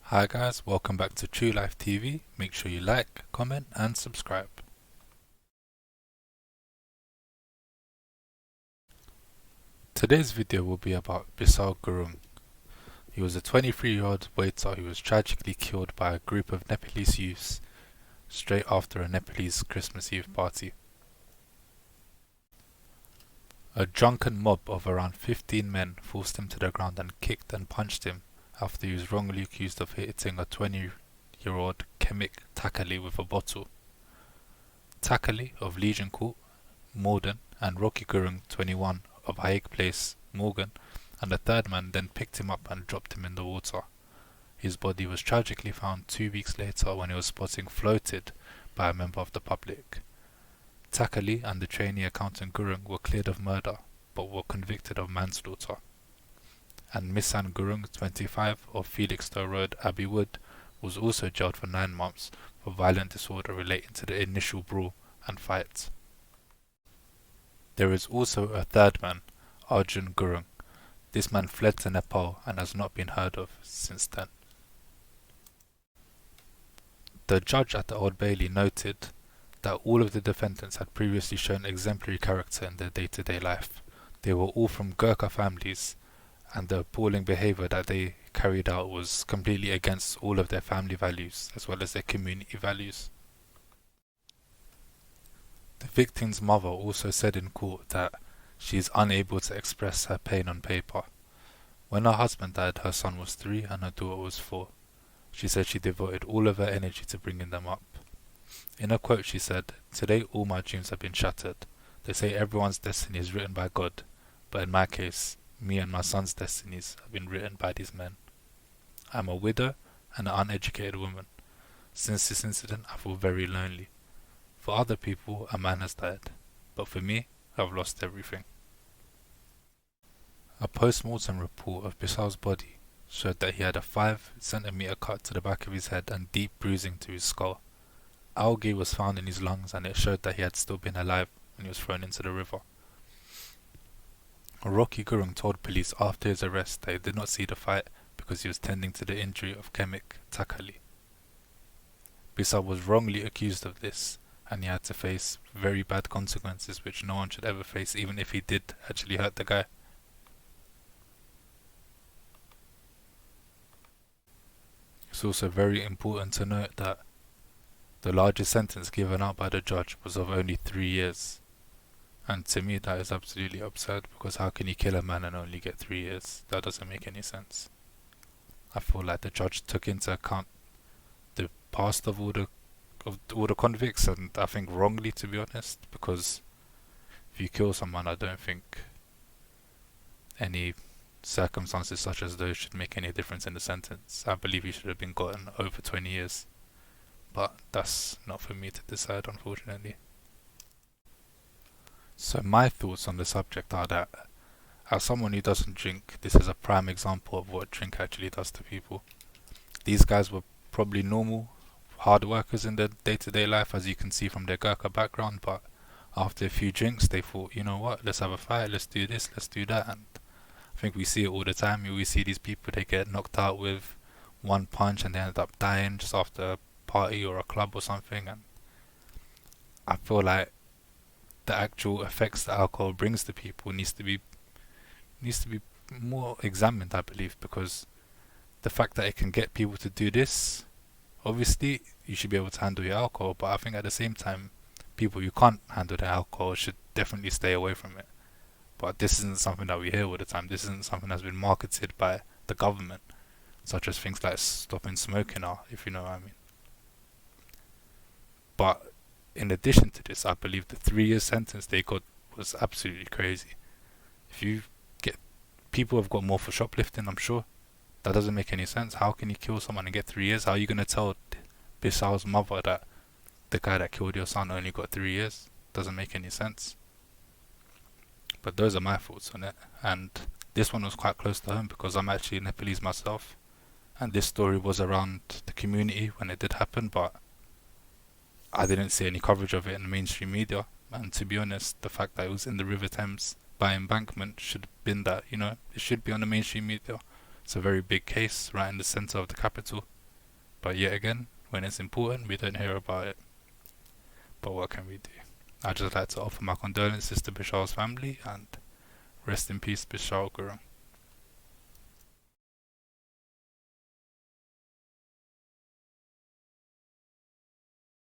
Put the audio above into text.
Hi guys, welcome back to True Life TV. Make sure you like, comment and subscribe. Today's video will be about Bishal Gurung. He was a 23-year-old waiter who was tragically killed by a group of Nepalese youths straight after a Nepalese Christmas Eve party. A drunken mob of around 15 men forced him to the ground and kicked and punched him after he was wrongly accused of hitting a 20-year-old Kemik Takali with a bottle. Takali of Legion Court, Morden, and Rocky Gurung, 21, of Haig Place, Morgan, and a third man then picked him up and dropped him in the water. His body was tragically found 2 weeks later when he was spotted floated by a member of the public. Takali and the trainee accountant Gurung were cleared of murder, but were convicted of manslaughter. And Missan Gurung, 25, of Felixstowe Road, Abbey Wood, was also jailed for 9 months for violent disorder relating to the initial brawl and fight. There is also a third man, Arjun Gurung. This man fled to Nepal and has not been heard of since then. The judge at the Old Bailey noted that all of the defendants had previously shown exemplary character in their day-to-day life. They were all from Gurkha families, and the appalling behaviour that they carried out was completely against all of their family values as well as their community values. The victim's mother also said in court that she is unable to express her pain on paper. When her husband died, her son was 3 and her daughter was 4. She said she devoted all of her energy to bringing them up. In a quote she said, "Today all my dreams have been shattered. They say everyone's destiny is written by God, but in my case, me and my son's destinies have been written by these men. I'm a widow and an uneducated woman. Since this incident, I feel very lonely. For other people, a man has died, but for me, I've lost everything." A post-mortem report of Bishal's body showed that he had a 5-centimeter cut to the back of his head and deep bruising to his skull. Algae was found in his lungs and it showed that he had still been alive when he was thrown into the river. Rocky Gurung told police after his arrest that he did not see the fight because he was tending to the injury of Kemik Takali. Bishal was wrongly accused of this and he had to face very bad consequences which no one should ever face, even if he did actually hurt the guy. It's also very important to note that the largest sentence given out by the judge was of only 3 years. And to me that is absolutely absurd, because how can you kill a man and only get 3 years? That doesn't make any sense. I feel like the judge took into account the past of all the convicts, and I think wrongly, to be honest, because if you kill someone, I don't think any circumstances such as those should make any difference in the sentence. I believe he should have been gotten over 20 years. But that's not for me to decide, unfortunately. So my thoughts on the subject are that, as someone who doesn't drink, this is a prime example of what drink actually does to people. These guys were probably normal, hard workers in their day-to-day life, as you can see from their Gurkha background, but after a few drinks they thought, you know what, let's have a fight, let's do this, let's do that. And I think we see it all the time. We see these people, they get knocked out with one punch and they end up dying just after a party or a club or something. And I feel like the actual effects that alcohol brings to people needs to be more examined, I believe, because the fact that it can get people to do this, obviously you should be able to handle your alcohol, but I think at the same time people who can't handle their alcohol should definitely stay away from it. But this isn't something that we hear all the time. This isn't something that's been marketed by the government, such as things like stopping smoking are, if you know what I mean. But in addition to this, I believe the 3-year sentence they got was absolutely crazy. If you get, people have got more for shoplifting, I'm sure. That doesn't make any sense. How can you kill someone and get 3 years? How are you going to tell Bishal's mother that the guy that killed your son only got 3 years? Doesn't make any sense. But those are my thoughts on it. And this one was quite close to home because I'm actually Nepalese myself. And this story was around the community when it did happen, but I didn't see any coverage of it in the mainstream media. And to be honest, the fact that it was in the River Thames by embankment should have been that, it should be on the mainstream media. It's a very big case right in the centre of the capital. But yet again, when it's important, we don't hear about it. But what can we do? I'd just like to offer my condolences to Bishal's family and rest in peace, Bishal Gurung.